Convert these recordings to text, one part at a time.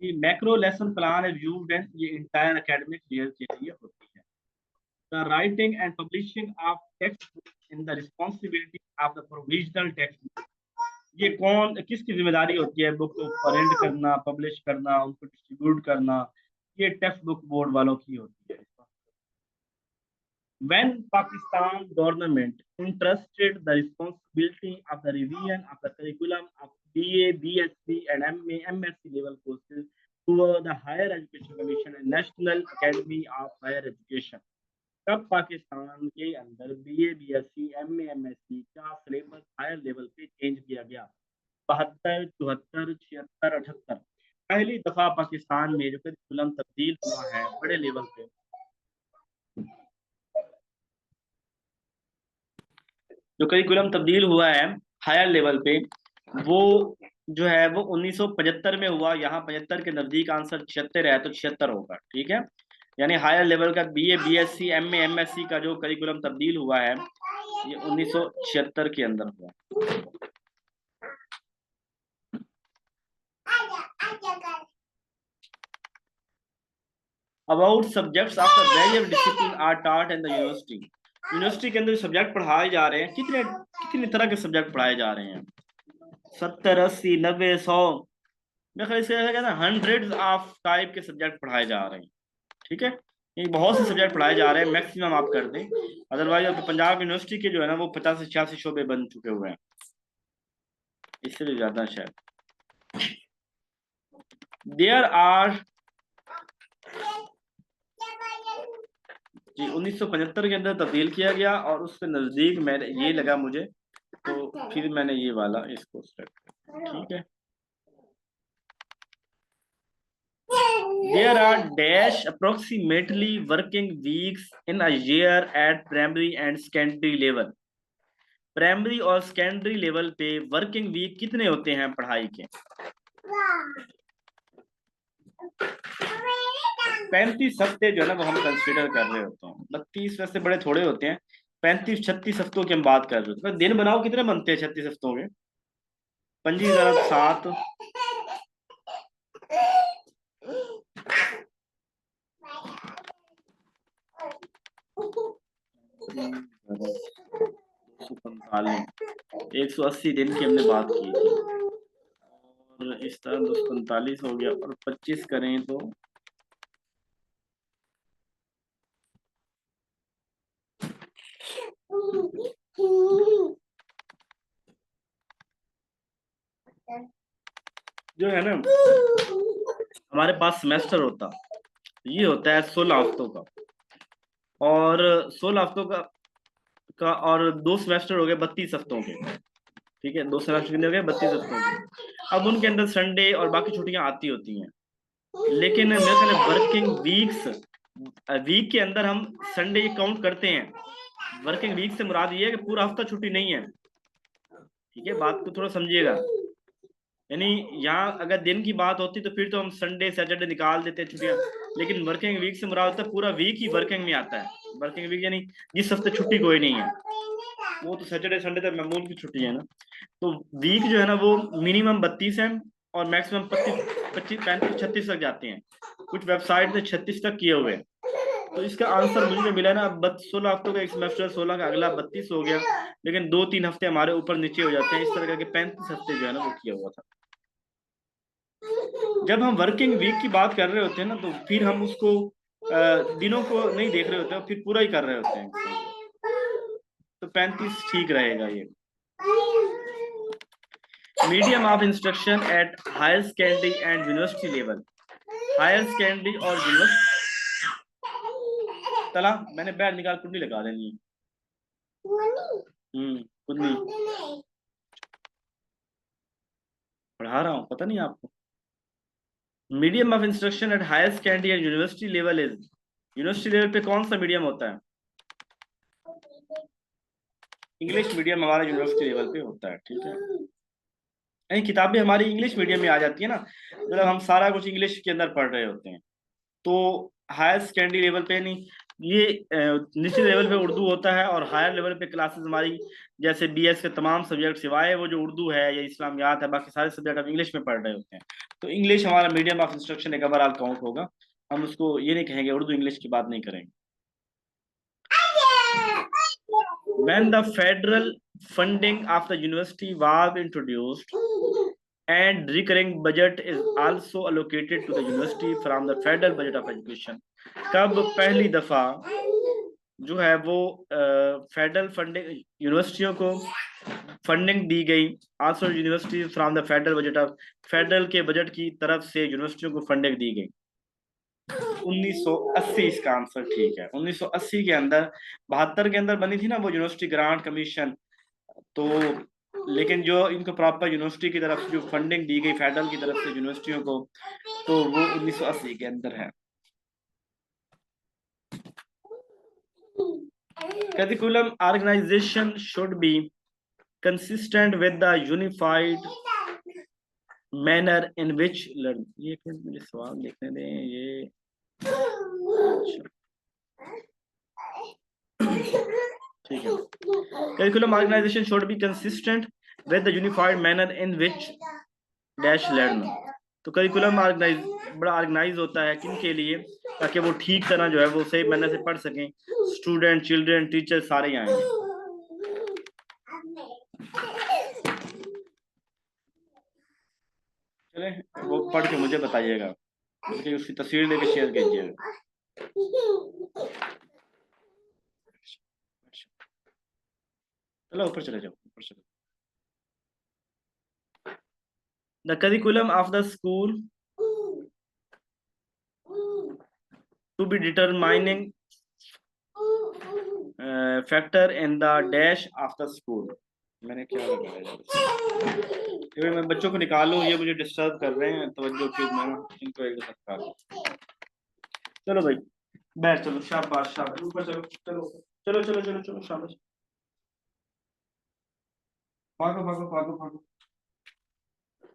कि macro lesson plan is used in ये entire academic year के लिए होती है। The writing and publishing of text in the responsibility of the provisional text. ये कौन किसकी जिम्मेदारी होती है बुक को प्रिंट करना, पब्लिश करना, उनको डिस्ट्रीब्यूट करना? ये टेक्स्ट बुक बोर्ड वालों की होती है। When Pakistan government entrusted the responsibility of the revision of the curriculum of BA, BSc and MA, MSc level courses to the Higher Education Commission and National Academy of Higher Education, तब पाकिस्तान के अंदर BA, BSc, MA, MSc का syllabus higher level पे change किया गया। 72, 74, 76, 78 पहली दफा पाकिस्तान में जो करिकुलम तब्दील हुआ है बड़े लेवल पे। जो करिकुलम तब्दील हुआ है हायर लेवल पे, वो जो है वो 1975 में हुआ। यहाँ 75 के नजदीक आंसर 76 है तो 76 होगा, ठीक है। यानी हायर लेवल का बीए, बीएससी, एमए, एमएससी का जो करिकुलम तब्दील हुआ है ये 1976 के अंदर हुआ। About subjects of the various discipline are taught in the university. University के अंदर सब्जेक्ट पढ़ाए जा रहे हैं, कितने कितने तरह के सब्जेक्ट पढ़ाए जा रहे हैं? 70, 80, 90, 100, मेरे ख्याल से ना हंड्रेड्स ऑफ टाइप के सब्जेक्ट पढ़ाए जा रहे हैं, ठीक है। ये बहुत से सब्जेक्ट पढ़ाए जा रहे हैं, मैक्सिमम आप कर दें। अदरवाइज पंजाब यूनिवर्सिटी के जो है ना वो 50 से 86 शोबे बन चुके हुए हैं, इससे भी ज्यादा शायद। देयर आर जी 1975 के अंदर तब्दील किया गया और उसके नजदीक मैंने ये लगा मुझे, तो फिर मैंने ये वाला इसको सेलेक्ट किया, ठीक है। There are dash approximately working weeks in a year at primary and secondary level. Primary और सेकेंडरी लेवल पे वर्किंग वीक कितने होते हैं पढ़ाई के? 35 हफ्ते जो है ना वो हम कंसीडर कर रहे होते हैं। 32 वैसे बड़े थोड़े होते हैं, 35 36 हफ्तों की हम बात कर रहे होते हैं। दिन बनाओ कितने बनते हैं 36 हफ्तों के? 5,7 180 दिन की हमने बात की थी, और इस तरह 245 हो गया और 25 करें तो जो है ना हमारे पास सेमेस्टर होता ये होता है 16 हफ्तों का, और 16 हफ्तों का और 2 सेमेस्टर हो गए 32 हफ्तों के, ठीक है। 2 सेमेस्टर कितने हो गए? 32 हफ्तों के। अब उनके अंदर संडे और बाकी छुट्टियां आती होती हैं, लेकिन मेरे ख्याल वर्किंग वीक्स वीक के अंदर हम संडे काउंट करते हैं। वर्किंग वीक से मुराद ये है कि पूरा हफ्ता छुट्टी नहीं है, ठीक है। बात को थोड़ा समझिएगा। यानी यहाँ अगर दिन की बात होती तो फिर तो हम संडे सैटरडे निकाल देते हैं छुट्टियां, लेकिन वर्किंग वीक से मुराद होता है पूरा वीक ही वर्किंग में आता है। वर्किंग वीक यानी जिस हफ्ते छुट्टी कोई नहीं है, वो तो सैटरडे संडे तक मामूल की छुट्टी है ना। तो वीक जो है ना वो मिनिमम 32 है और मैक्सिमम 25, 25, 35, 36 तक जाते हैं। कुछ वेबसाइट में 36 तक किए हुए हैं। तो इसका आंसर मुझे मिला ना 16 हफ्तों का एक सेमेस्टर, 16 का अगला 32 हो गया, लेकिन 2-3 हफ्ते हमारे ऊपर नीचे हो जाते हैं। इस तरह करके 35 हफ्ते जो है ना वो किया हुआ था। जब हम वर्किंग वीक की बात कर रहे होते हैं ना तो फिर हम उसको दिनों को नहीं देख रहे होते हैं, फिर पूरा ही कर रहे होते हैं। तो 35 ठीक रहेगा ये। Medium of instruction at higher secondary and university level. Higher secondary और यूनिवर्सिटी तला मैंने बैग निकाल कुंडी लगा देनी है। कुंडी पढ़ा रहा हूँ, पता नहीं आपको। Medium of instruction at higher secondary and university level is. University level पे कौन सा मीडियम होता है? इंग्लिश मीडियम हमारा यूनिवर्सिटी लेवल पे होता है, ठीक है। नहीं किताबें हमारी इंग्लिश मीडियम में आ जाती है ना, मतलब हम सारा कुछ इंग्लिश के अंदर पढ़ रहे होते हैं। तो हायर सेकेंडरी लेवल पे नहीं, ये निचले लेवल पे उर्दू होता है, और हायर लेवल पे क्लासेस हमारी जैसे बीएस के तमाम सब्जेक्ट सिवाय वो जो उर्दू है या इस्लामियात है, बाकी सारे सब्जेक्ट हम इंग्लिश में पढ़ रहे होते हैं। तो इंग्लिश हमारा मीडियम ऑफ इंस्ट्रक्शन एक ओवरऑल काउंट होगा। हम उसको ये नहीं कहेंगे, उर्दू इंग्लिश की बात नहीं करेंगे। When the federal funding of the university was introduced and recurring budget is also allocated to the university from the federal budget of education, कब पहली दफा जो है वो फेडरल फंडिंग यूनिवर्सिटियों को फंडिंग दी गई, also university from the federal budget of, federal के budget की तरफ से यूनिवर्सिटियों को फंडिंग दी गई? 1980 इसका आंसर ठीक है। 1980 के अंदर, 72 के अंदर बनी थी ना वो यूनिवर्सिटी ग्रांट कमीशन, तो लेकिन जो इनको प्रॉपर यूनिवर्सिटी की तरफ से जो फंडिंग दी गई फेडरल की तरफ से यूनिवर्सिटियों को, तो वो 1980 के अंदर है। Curriculum organization should be consistent with the unified manner in which learn, ये एक मिनट मुझे सवाल देखने दें। ये ठीक है, curriculum organization should be consistent with the unified manner in which dash learn। तो करिकुलम ऑर्गेनाइज बड़ा ऑर्गेनाइज होता है किन के लिए, ताकि वो ठीक तरह जो है वो सही मैनर से पढ़ सकें, स्टूडेंट, चिल्ड्रन, टीचर सारे आएंगे। चले वो पढ़ के मुझे बताइएगा, उसकी तस्वीर लेके शेयर कीजिएगा। चलो ऊपर चले जाओ, ऊपर चलो। The curriculum of the school to be determining factor in the dash of the school. मैंने क्या लगाया यार, मैं बच्चों को निकालूं, ये मुझे डिस्टर्ब कर रहे हैं, तवज्जो प्लीज, मैं इनको एक साथ निकालूं। चलो भाई बैठ, चलो शाबाश शाबाश, ऊपर चलो, चलो चलो चलो चलो चलो, शाबाश, भागो भागो भागो भागो,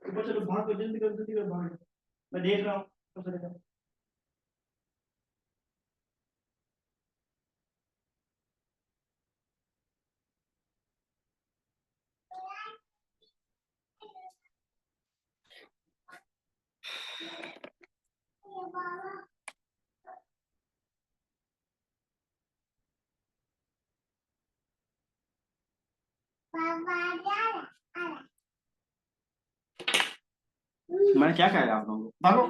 ऊपर चलो, भागो जल्दी करो, जल्दी करो, भागो, मैं देख रहा हूँ। मैंने क्या कहा आप लोगों को, भागो।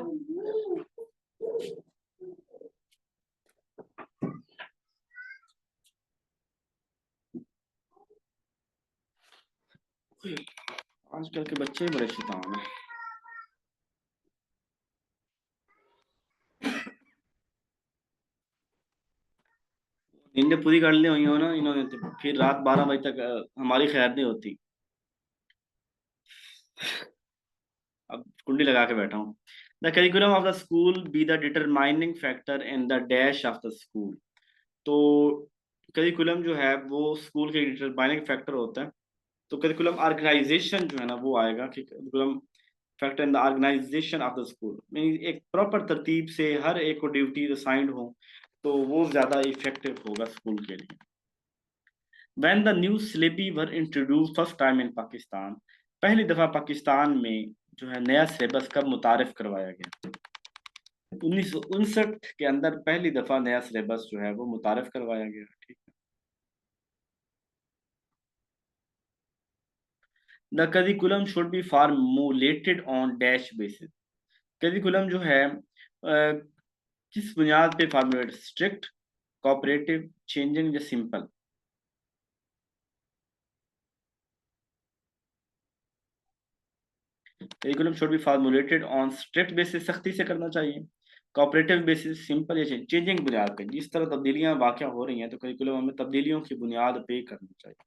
आजकल के बच्चे बड़े शैतान हैं। नींदें पूरी कर ली हुई हो ना इन्होंने, तो फिर रात 12 बजे तक हमारी खैर नहीं होती। अब कुंडी लगा के बैठा हूँ। The curriculum of the school be the determining factor in the dash of the school. तो करिकुलम जो है वो स्कूल के डिटरमाइनिंग फैक्टर होता है। तो करिकुलम ऑर्गेनाइजेशन जो है ना वो आएगा कि curriculum factor in the organization of the school, mean एक प्रॉपर तरतीब से हर एक को ड्यूटी असाइंड हो, तो वो ज्यादा इफेक्टिव होगा स्कूल के लिए। When the new syllabi were introduced first time in Pakistan, पहली दफा पाकिस्तान में जो है नया सिलेबस कब मुतारिफ करवाया गया? 1959 के अंदर पहली दफा नया सिलेबस जो है वो मुतारिफ करवाया गया। ठीक है। The curriculum should B formulated on dash basis. Curriculum जो है किस बुनियाद पे फार्मूलेट, स्ट्रिक्ट, कोऑपरेटिव, चेंजिंग या simple? Curriculum should B formulated on strict basis, सख्ती से करना चाहिए, कोऑपरेटिव बेसिस, सिंपल या चेंजिंग बुनियाद पे, जिस तरह तब्दीलियां वाक़या हो रही हैं तो करिकुलम हमें तब्दीलियों की बुनियाद पे करना चाहिए।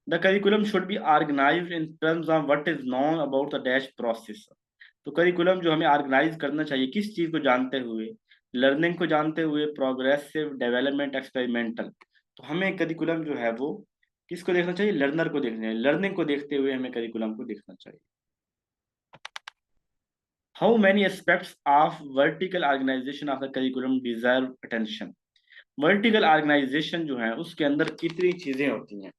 The curriculum should be organized in terms of what is known about the dash process. तो करिकुलम जो हमें ऑर्गेनाइज करना चाहिए किस चीज़ को जानते हुए, लर्निंग को जानते हुए, प्रोग्रेसिव, डेवलपमेंट, एक्सपेरिमेंटल। तो हमें करिकुलम जो है वो किसको देखना चाहिए, लर्नर को देखना चाहिए, लर्निंग को देखते हुए हमें करिकुलम को देखना चाहिए। How many aspects of vertical organization of the curriculum deserve attention. Vertical organization जो है उसके अंदर कितनी चीजें होती हैं?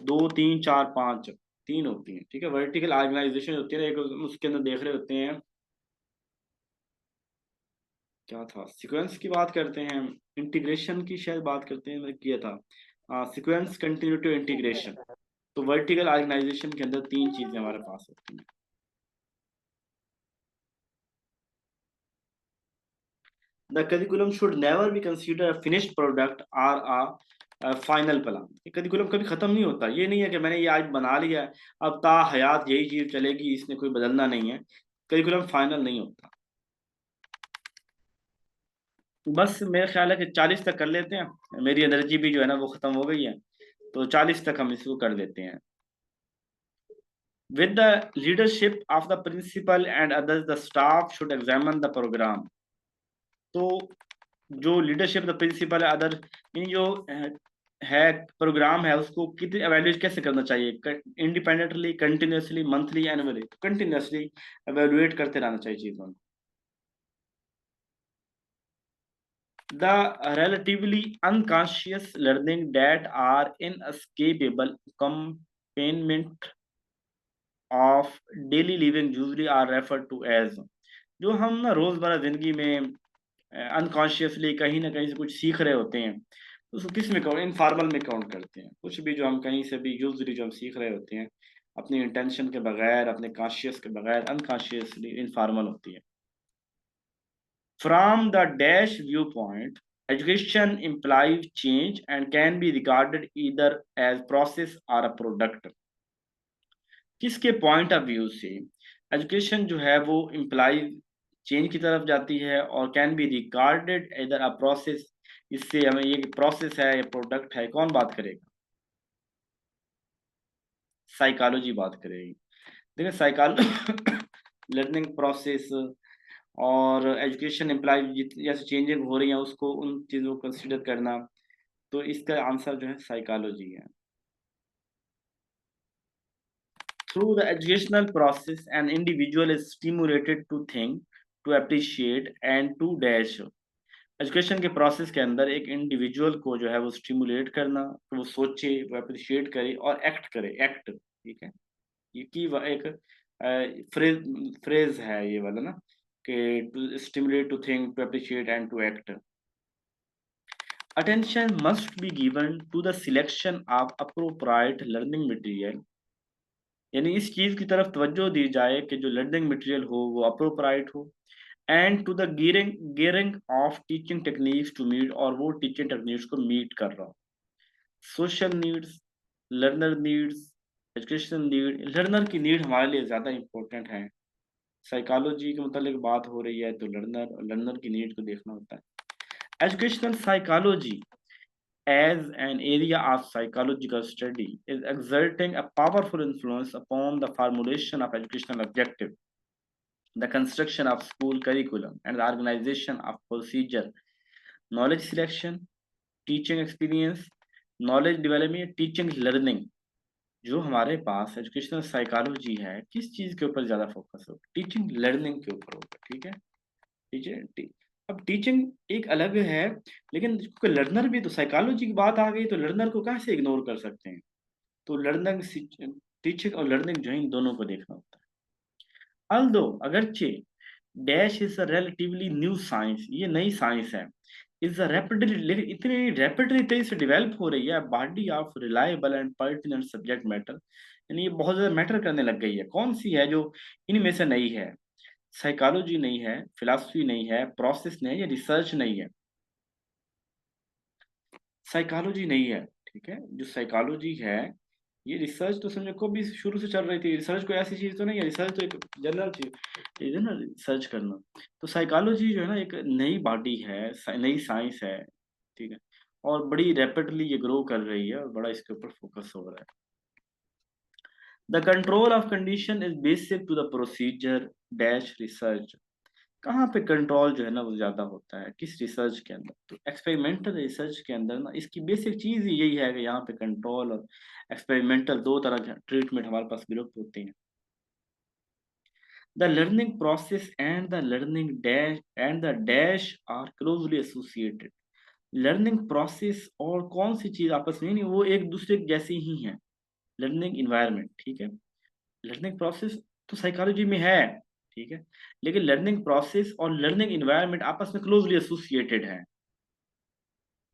2 3 4 5 3 होती हैं, ठीक है। वर्टिकल ऑर्गेनाइजेशन होती है, एक उसके अंदर देख रहे होते हैं क्या था, सीक्वेंस की बात करते हैं, इंटीग्रेशन की शायद बात करते हैं, मैं किया था सीक्वेंस, कंटिन्यूटी, इंटीग्रेशन। तो वर्टिकल ऑर्गेनाइजेशन के अंदर 3 चीजें हमारे पास होती हैं। The curriculum should never be consider a finished product और अ फाइनल प्लान। करिकुलम कभी खत्म नहीं होता, ये नहीं है कि मैंने ये आज बना लिया है अब ता हयात यही चीज चलेगी, इसने कोई बदलना नहीं है। करिकुलम फाइनल नहीं होता। बस मेरा ख्याल है कि 40 तक कर लेते हैं, मेरी एनर्जी भी जो है ना वो खत्म हो गई है, तो 40 तक हम इसको कर लेते हैं। With the leadership of the principal and others, the staff should examine the program. तो जो लीडरशिप द प्रिंसिपल है अदर, इन जो है प्रोग्राम है उसको कितने एवेल्यूएट कैसे करना चाहिए? Independently, continuously, monthly, annually. Continuously evaluate करते रहना चाहिए चीजों को। The relatively unconscious learning that are inescapable accompaniment of daily living usually are referred to as, जो हम ना रोजमर्रा जिंदगी में अनकॉन्शियसली कहीं ना कहीं से कुछ सीख रहे होते हैं, तो उसको किस में काउंट, इनफॉर्मल में काउंट करते हैं। कुछ भी जो हम कहीं से भी यूजली जो हम सीख रहे होते हैं अपनी इंटेंशन के बगैर, अपने कॉन्शियस के बगैर, अनकॉन्शियसली इनफॉर्मल होती है। From the dash view point, education implies change and can be regarded either as process or a product। किसके पॉइंट ऑफ व्यू से एजुकेशन जो है वो इम्प्लाई चेंज की तरफ जाती है और कैन बी रिगार्डेड इधर अ प्रोसेस, इससे हमें ये प्रोसेस है या प्रोडक्ट है, कौन बात करेगा? साइकोलॉजी बात करेगी। देखिए साइकोलॉजी लर्निंग प्रोसेस और एजुकेशन इम्प्लाई जैसे चेंजिंग हो रही है उसको, उन चीज़ों को कंसिडर करना, तो इसका आंसर जो है साइकोलॉजी है। Through the educational process, an individual is stimulated to think, to appreciate and to dash। Education के प्रोसेस के अंदर एक इंडिविजुअल को जो है वो स्टिमुलेट करना, तो वो सोचे, वो अप्रिशिएट करे और एक्ट करे। एक्ट, ठीक है, ये की एक फ्रेज फ्रेज है ये वाला ना, कि to stimulate, to think, to appreciate and to act. Attention must be given to the selection of appropriate learning material, यानी इस चीज की तरफ तवज्जो दी जाए कि जो लर्निंग मटेरियल हो वो अप्रोप्राइट हो, and to the gearing of teaching techniques to meet, और वो टीचिंग टेक्निक्स को मीट कर रहा हो। Social needs, learner needs, education need, learner की नीड हमारे लिए ज़्यादा इंपॉर्टेंट है। साइकोलॉजी के मतलब बात हो रही है तो लर्नर की नीड को देखना होता है। Educational psychology as an area of psychological study is exerting a powerful influence upon the formulation of educational objective, the construction of school curriculum, and the organization of procedure, knowledge selection, teaching experience, knowledge development, teaching learning। जो हमारे पास educational psychology है किस चीज के ऊपर ज्यादा focus होगा? Teaching learning के ऊपर होगा, ठीक है। टीचर अब टीचिंग एक अलग है, लेकिन लर्नर भी तो, साइकोलॉजी की बात आ गई तो लर्नर को कैसे इग्नोर कर सकते हैं? तो लर्निंग, टीचिंग और लर्निंग जो है इन दोनों को देखना होता है। अल्दो अगरचे dash is a relatively new science, ये नई साइंस है, इज अ रैपिडली, लेकिन इतनी रैपिडली तेजी से डेवलप हो रही है, body of reliable and pertinent subject matter, यानी ये बहुत ज्यादा मैटर करने लग गई है। कौन सी है जो इनमें से नई है? साइकोलॉजी नहीं है, फिलॉसफी नहीं है, प्रोसेस नहीं है, या रिसर्च नहीं है? साइकोलॉजी नहीं है, ठीक है। जो साइकोलॉजी है ये रिसर्च तो समझो को भी शुरू से चल रही थी, रिसर्च कोई ऐसी चीज तो नहीं है, रिसर्च तो एक जनरल चीज है ना, रिसर्च करना। तो साइकोलॉजी जो है ना एक नई बॉडी है, नई साइंस है, ठीक है, और बड़ी रैपिडली ये ग्रो कर रही है और बड़ा इसके ऊपर फोकस हो रहा है। The control of condition is basic to the procedure dash research. कहाँ पे कंट्रोल जो है ना वो ज्यादा होता है, किस रिसर्च के अंदर? तो एक्सपेरिमेंटल रिसर्च के अंदर ना इसकी बेसिक चीज ही यही है कि यहाँ पे कंट्रोल और एक्सपेरिमेंटल, दो तरह के ट्रीटमेंट हमारे पास ग्रुप होते हैं। The learning process and the dash are closely associated. Learning process और कौन सी चीज आपस में नहीं, वो एक दूसरे जैसी ही है। लर्निंग इन्वायरमेंट, ठीक है, लर्निंग प्रोसेस तो साइकोलॉजी में है, ठीक है, लेकिन लर्निंग प्रोसेस और लर्निंग इन्वायरमेंट आपस में क्लोजली एसोसिएटेड है।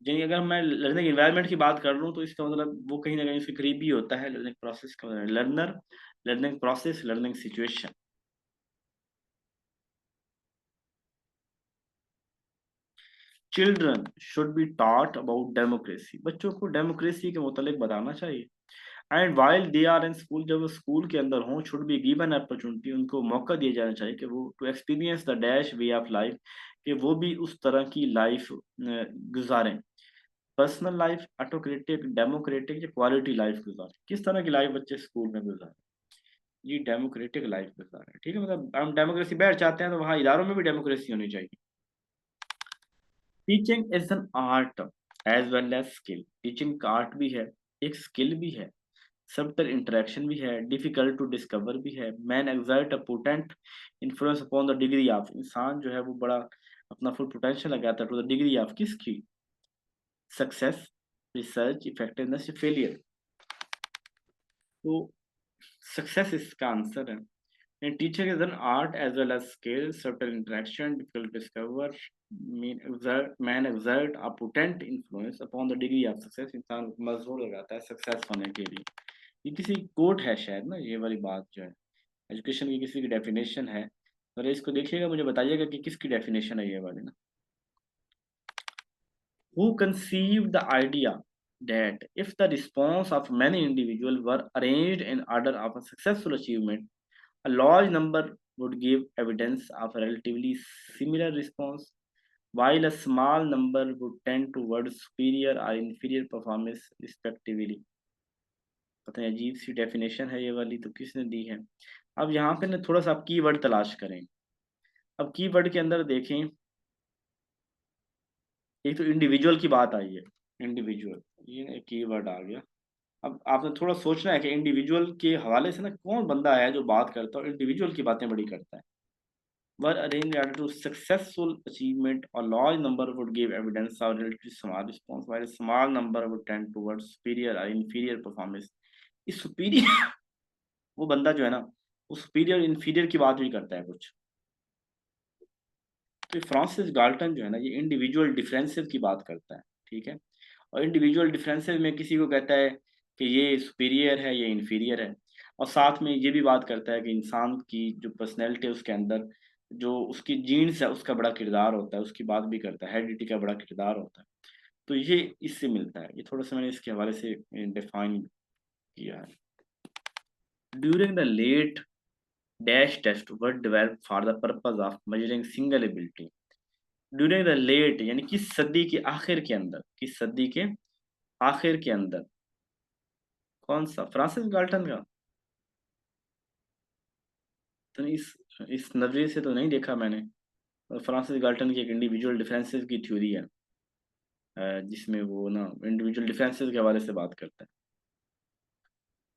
यानी अगर मैं लर्निंग इन्वायरमेंट की बात कर रहा हूँ तो इसका मतलब वो कहीं ना कहीं उसके करीब ही होता है लर्निंग प्रोसेस का, learner, learning process, learning situation. Children should be taught about democracy, बच्चों को डेमोक्रेसी के मुतालिक बताना चाहिए। And while they are in school, जब वो स्कूल के अंदर हों, शुड बी गिवन अपॉर्चुनिटी, उनको मौका दिया जाना चाहिए कि वो to experience the dash way of life, कि वो भी उस तरह की लाइफ गुजारें। पर्सनल लाइफ, ऑटोक्रेटिक, डेमोक्रेटिक या क्वालिटी लाइफ गुजारें। किस तरह की लाइफ बच्चे स्कूल में गुजारें? जी डेमोक्रेटिक लाइफ गुजारें, ठीक है, मतलब हम डेमोक्रेसी बैठ चाहते हैं तो वहाँ इदारों में भी डेमोक्रेसी होनी चाहिए। Teaching is an art as well as skill, teaching का आर्ट भी है, एक स्किल भी है, सबटल इंटरेक्शन भी है, डिफिकल्ट टू डिस्कवर भी है। Man exert a potent influence upon the degree of, इंसान जो है वो बड़ा अपना फुल पोटेंशियल लगाता है टू द डिग्री ऑफ किसकी? Success, research, effectiveness, failure. तो सक्सेस इसका आंसर है। And teaching is an art as well as skill, subtle interaction, difficult to discover, man exert a potent influence upon the degree of success, इंसान मजबूर लगाता है success होने के लिए। ये किसी कोट है शायद ना, ये वाली बात जो है एजुकेशन की किसी की डेफिनेशन है, और इसको देखिएगा, मुझे बताइएगा कि किसकी डेफिनेशन है ये वाली ना। Who conceived the idea that if the response of many individuals were arranged in order of a successful achievement, a large number would give evidence of a relatively similar response, while a small number would tend towards superior or inferior performance respectively। पता है, अजीब सी definition है ये वाली, तो किसने दी है? अब यहाँ पे ना थोड़ा सा आप कीवर्ड तलाश करें। अब कीवर्ड के अंदर देखें, एक तो इंडिविजुअल की बात आई है, इंडिविजुअल, ये कीवर्ड आ गया। अब आपने थोड़ा सोचना है कि इंडिविजुअल के हवाले से ना कौन बंदा है जो बात करता है और इंडिविजुअल की बातें बड़ी करता है। were arranged in order to successful achievement, a large number would give evidence of relatively small response, while a small number would tend towards superior or inferior performance। इस सुपीरियर वो बंदा जो है ना, वो सुपीरियर इंफीरियर की बात भी करता है कुछ। तो फ्रांसिस गाल्टन जो है ना, ये इंडिविजुअल डिफरेंसेस की बात करता है, ठीक है, और इंडिविजुअल डिफरेंसेस में किसी को कहता है कि ये सुपीरियर है, ये इंफीरियर है, और साथ में ये भी बात करता है कि इंसान की जो पर्सनैलिटी है उसके अंदर जो उसकी जीन्स है उसका बड़ा किरदार होता है, उसकी बात भी करता है, हेरिडिटी का बड़ा किरदार होता है। तो ये इससे मिलता है, ये थोड़ा सा मैंने इसके हवाले से डिफाइन किया है। During the late dash test were develop for the purpose of measuring single ability. During the late यानी किस सदी के आखिर के अंदर, किस सदी के आखिर के अंदर, कौन सा? फ्रांसिस गाल्टन का? तो इस नजरिए से तो नहीं देखा मैंने। और फ्रांसिस गाल्टन की एक इंडिविजुअल डिफरेंसेस की थ्योरी है, जिसमें वो ना इंडिविजुअल डिफरेंसेस के हवाले से बात करता है।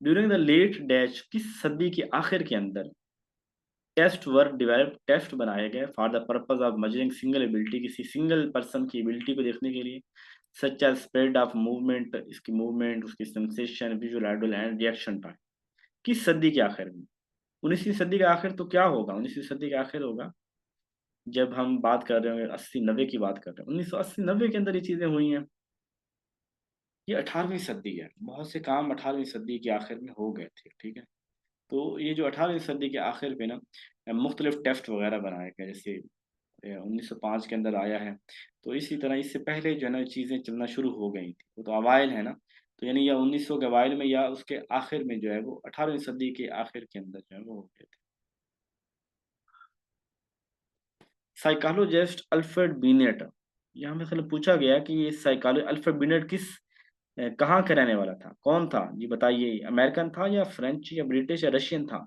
ड्यूरिंग द लेट डैश, किस सदी के आखिर के अंदर टेस्ट वर्क डेवलप, टेस्ट बनाए गए for the purpose of measuring single ability, किसी सिंगल पर्सन की एबिलिटी को देखने के लिए, such as spread of movement, इसकी मूवमेंट, उसकी sensation, visual idle and reaction time. किस सदी के आखिर में? 19वीं सदी का आखिर तो क्या होगा? 19वीं सदी का आखिर होगा जब हम बात कर रहे होंगे 80-90 की बात कर रहे हैं, 1980-90 के अंदर ये चीजें हुई हैं। ये 18वीं सदी है, बहुत से काम 18वीं सदी के आखिर में हो गए थे, ठीक है। तो ये जो 18वीं सदी के आखिर पे ना मुख्तलिफ टेस्ट वगैरह बनाए गए, जैसे 1905 के अंदर आया है। तो इसी तरह इससे पहले जो है ना चीज़ें चलना शुरू हो गई थी, वो तो अवाइल है ना। तो यानी या 1900 के अवाइल में या उसके आखिर में जो है वो 18वीं सदी के आखिर के अंदर जो है वो हो गए थे। साइकोलॉजिस्ट अल्फ्रेड बिनेट, यहाँ में मतलब पूछा गया कि ये साइकोलॉजी अल्फ्रेड बिनेट कहाँ का रहने वाला था, कौन था ये बताइए, अमेरिकन था या फ्रेंच या ब्रिटिश या रशियन था?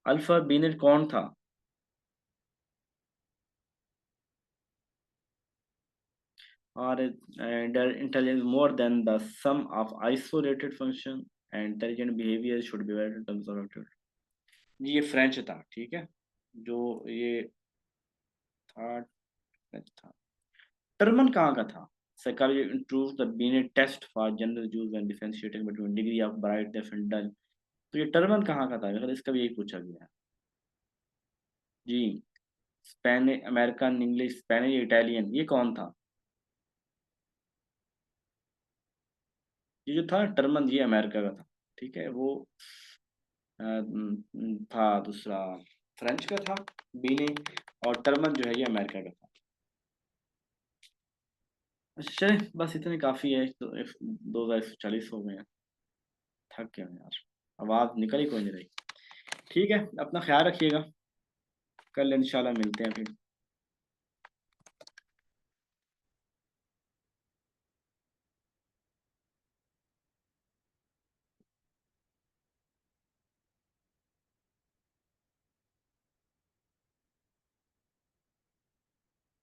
अल्फ्रेड बिनेट कौन था? Or their intelligence more than the sum of isolated function, and intelligent behavior should be evaluated in terms of activity. ये फ्रेंच था, ठीक है, जो ये था फ्रेंच था। टर्मन कहाँ का था? Psychology introduced the Binet test for general use when differentiating between degree of bright, deaf and dull. तो ये टर्मन कहाँ का था? अगर इसका भी यही पूछा गया है जी। Spanish, American, English, Spanish, Italian, ये कौन था? ये जो था टर्मन, ये अमेरिका का था, ठीक है। वो था दूसरा फ्रेंच का था, बीने, और टर्मन जो है ये अमेरिका का था। अच्छा चले, बस इतने काफ़ी है, तो 2140 हो गए हैं। थक गया मैं यार, आवाज़ निकल ही कोई नहीं रही। ठीक है, अपना ख्याल रखिएगा, कल इंशाल्लाह मिलते हैं फिर।